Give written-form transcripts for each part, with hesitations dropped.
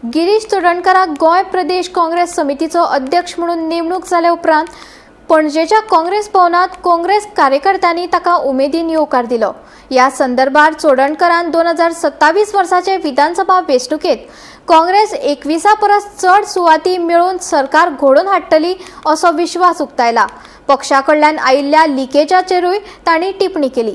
गिरीश चोडणकराक गोय प्रदेश काँग्रेस समितीचो अध्यक्ष म्हणून नेमणूक जाल्या उपरांत पणजेच्या काँग्रेस भवनात काँग्रेस कार्यकर्त्यांनी ताका उमेदीन येवकार दिलो। या संदर्भात चोडणकरान 2027 वर्साचे विधानसभा वेंचणुकेत काँग्रेस 21 परस चड सुवाती मेळून सरकार घडोवन हाडटली असो विश्वास उक्तायला। पक्षाकडल्यान आयिल्ल्या लिकेजाचेरूय तांणी टिप्पणी केली।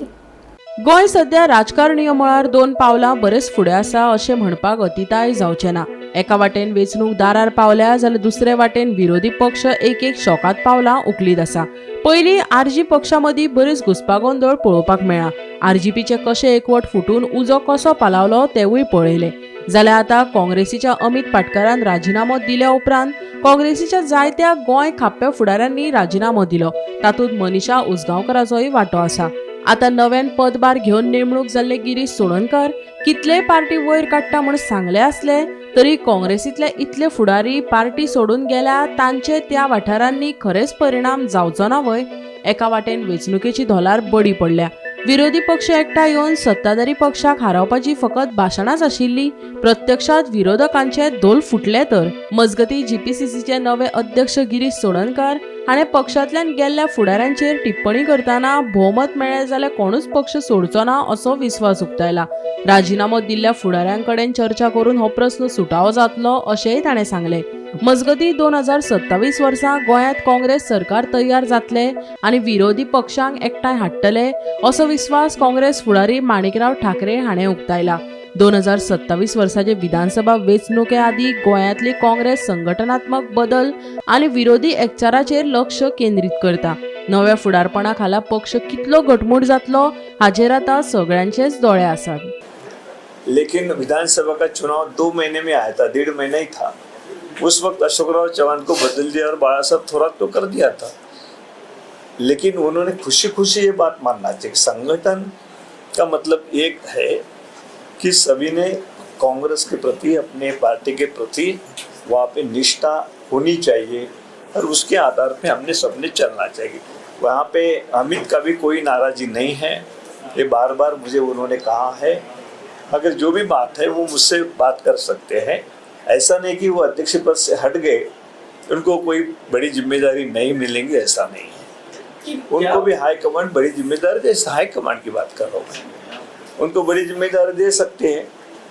गोय सध्या राजकारणी मळार 2 पावलां बरेच फुडें आसा अशें म्हणपाक अतिताय जावचें ना। एका वाटेन वेंचणूक दारार पावल्या जाल्यार दुसरे वाटेन विरोधी पक्ष एक शॉकात पावलां उखलीत आसा। पयलीं आरजी पक्षा मदीं बरीच घुसपागोंदळ पळोवपाक मेळ्ळा। आरजीपीचे कशे एकवट फुटून उजो कसो पालावलो तेवूय पळयले। जाल्यार आतां काँग्रेसीच्या अमित पाटकरान राजिनामो दिल्या उपरांत काँग्रेसीच्या जायत्या गोंय खाप्प्या फुडाऱ्यांनी राजिनामो दिलो। तातूंत मनीषा उसगांवकाराचोय वांटो आसा। आता नव्यान पदभार घेवन नेमणूक जाल्ले गिरीश चोडणकर कितले पार्टी वयर काडटा म्हूण सांगले असले तरी काँग्रेसीतले इतले फुडारी पार्टी सोडून गेल्या तांचे त्या वाठारांनी खरेच परिणाम जावचो ना वय। एका वाटेन वेंचणुकेची धोलार बडी पडल्या। विरोधी पक्ष एकठांय येवन सत्ताधारी पक्षाक हारोवपाची फकत भाशणांच आशिल्ली, प्रत्यक्षात विरोधकांचे दोल फुटले तर। मजगती जीपीसीसीचे नवे अध्यक्ष गिरीश चोडणकर हाणें पक्षांतल्यान गेल्ल्या फुडाऱ्यांचेर टिप्पणी करतना भोवमत मेळ्ळें जाल्यार कोणूच पक्ष सोडचो ना असो विस्वास उक्तायला। राजिनामो दिल्ल्या फुडाऱ्यांकडेन चर्चा करून हो प्रस्न सुटावो जातलो अशेंय ताणें सांगलें। मजगती 2027 वर्सा गोंयांत काँग्रेस सरकार तयार जातले आनी विरोधी पक्षांक एकठांय हाडटले असो विस्वास काँग्रेस फुडारी माणिकराव ठाकरे हाणें उक्तायला। 2027 वर्साचे विधानसभा वेंचणुके आदीं गोंयांतली काँग्रेस संघटनात्मक बदल आनी विरोधी एकचाराचेर लक्ष केंद्रीत करता। नव्या फुडारपणा खाला पक्ष कितलो घटमूट जातलो हाचेर आतां सगळ्यांचेच दोळे आसात। लेकिन विधानसभा का चुनाव 2 महीने में आया था, 1.5 महीना ही था। उस वक्त अशोकराव चौहान को बदल दिया और बाला साहब थोरात को कर दिया था। लेकिन उन्होंने खुशी खुशी ये बात मानना चाहिए, संगठन का मतलब एक है कि सभी ने कांग्रेस के प्रति, अपने पार्टी के प्रति वहाँ पे निष्ठा होनी चाहिए और उसके आधार पे हमने सबने चलना चाहिए। वहाँ पे अमित का भी कोई नाराजी नहीं है, ये बार बार मुझे उन्होंने कहा है। अगर जो भी बात है वो मुझसे बात कर सकते हैं। ऐसा नहीं कि वो अध्यक्ष पद से हट गए उनको कोई बड़ी जिम्मेदारी नहीं मिलेंगी, ऐसा नहीं है। उनको भी हाई कमांड बड़ी जिम्मेदारी दे, हाई कमांड की बात कर रहा हूँ, उनको बड़ी जिम्मेदारी दे सकते हैं।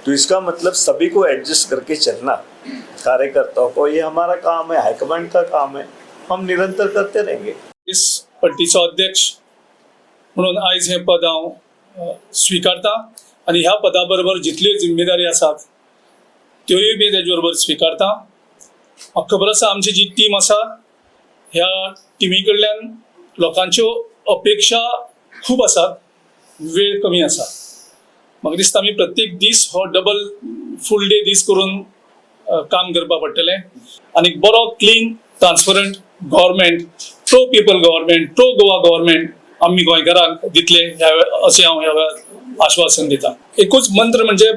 तो इसका मतलब सभी को एडजस्ट करके चलना, कार्यकर्ताओं को, ये हमारा काम है, हाईकमांड का काम है, हम निरंतर करते रहेंगे। इस पट्टीचो अध्यक्ष म्हणून आयज हे पद हांव स्वीकारता आनी ह्या पदा बरोबर जितल्यो जिम्मेदारी आसात त्योय बी तेजे बरोबर स्वीकारता। म्हाका खबर आसा आमची जी टीम आसा ह्या टिमी कडल्यान लोकांच्यो अपेक्षा खूब आसात, वेळ कमी आसा। म्हाका दिसता आमी प्रत्येक दीस हो डबल फूल डे दीस करून काम करपा पडटलें आनी बरो clean transparent government, pro people government, pro Goa government आमी गोंयकारांक दितले अशें हांव ह्या वेळार आश्वासन दिता। एकूच मंत्र म्हणजे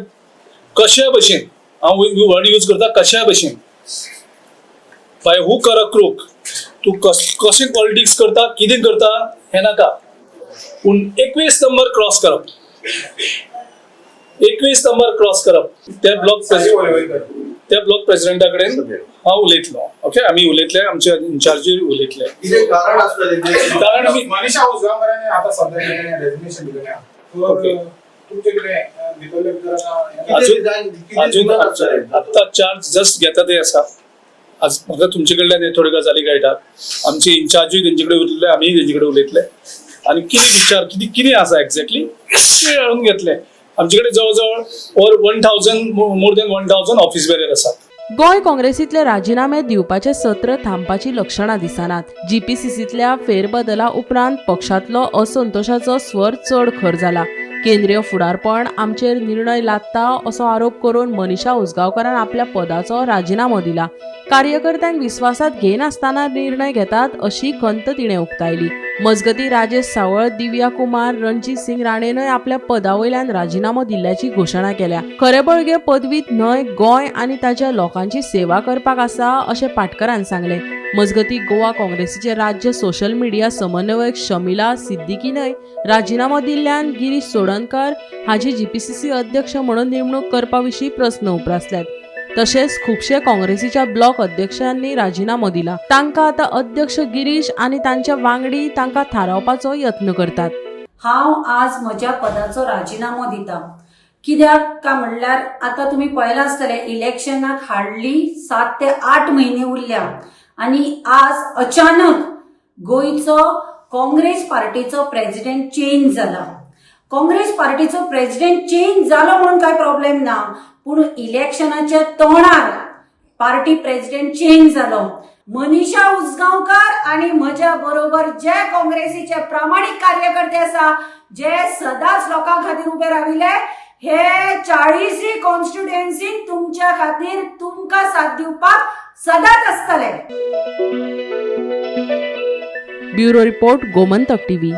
कशा भशेन, हांव वर्ड यूज करता कशा भशेन, by hook or a crook, तूं कशें पॉलिटिक्स करता, कितें करता हें नाका, पूण 21 नंबर क्रॉस करप, 21 नंबर क्रॉस करप। त्या ब्लॉक प्रेसिडेंटा कडेन हांव उलयतलो। ओके, आमी उलयतले, आमचे इन्चार्जी उलयतले। कारण आमी मनीषा उसगांवकारांनी आता सध्या रेजिग्नेशन दिलें। ओके, अजून आत्ता चार्ज जस्ट घेता ते आसा। आज म्हाका तुमचे कडल्यान हे थोड्यो गजाली कळटात। आमचे इन्चार्जूय तेंचे कडेन उरले, आमी तेंचे कडेन उलयतले आनी कितें विचार कितें आसा एक्झॅक्टली मेळून घेतले। आमचे कडेन जवळ मोर दॅन 1000 ऑफिस बेरर आसात। गोंय काँग्रेसीतले राजिनामे दिवपाचे सत्र थांबपाची लक्षणां दिसनात। जीपीसीसीतल्या फेरबदला उपरांत पक्षांतलो असंतोशाचो स्वर चड खर जाला। केंद्रीय फुडारपण आमचेर निर्णय लादता असो आरोप करून मनीषा उसगांवकारान आपल्या पदाचो राजिनामो दिला। कार्यकर्त्यांक विश्वासात घेनासतना निर्णय घेतात अशी खंत तिणें उक्तायली। मजगती राजेश सावळ, दिव्या कुमार, रणजीत सिंग राणेनय आपल्या पदावयल्यान राजिनामो दिल्ल्याची घोशणा केल्या। खरे बळगे पदवीत न्हय, गोंय आनी ताच्या लोकांची सेवा करपाक आसा अशें पाटकरान सांगलें। मजगती गोवा काँग्रेसीचे राज्य सोशल मिडिया समन्वयक शमिला सिद्दीकीनय राजिनामो दिल्ल्यान गिरीश चोडणकर हाची जीपीसीसी अध्यक्ष म्हणून नेमणूक करपा विशीं प्रस्न उपरासल्यात। तशेंच खुबशे काँग्रेसीच्या ब्लॉक अध्यक्षांनी राजीनामो दिला. तांकां आतां अध्यक्ष गिरीश आनी तांच्या वांगडी तांकां थारावपाचो यत्न करतात. हांव आज म्हज्या पदाचो राजीनामो दिता. कित्याक काय म्हणल्यार आतां तुमी पळयलां आसतलें इलेक्शनाक हार्डली 7 ते 8 म्हयने उरल्या आनी आज अचानक गोंयचो काँग्रेस पार्टीचो प्रेसिडेंट चेंज जाला. काँग्रेस पार्टीचो प्रेसिडेंट चेंज जालो म्हणून काय प्रॉब्लेम ना, पूण इलेक्शनाच्या तोंडार पार्टी प्रेसिडेंट चेंज जालो. मनीषा उसगांवकार आणि म्हज्या बरोबर जे काँग्रेसीचे प्रामाणीक कार्यकर्ते आसा, जे सदांच लोकां खातीर उबे राविले, हे 40 कॉन्स्टिट्युएन्सीन तुमच्या खातीर तुमकां साथ दिवपाक सदांच आसतले. Bureau report, Gomantak TV.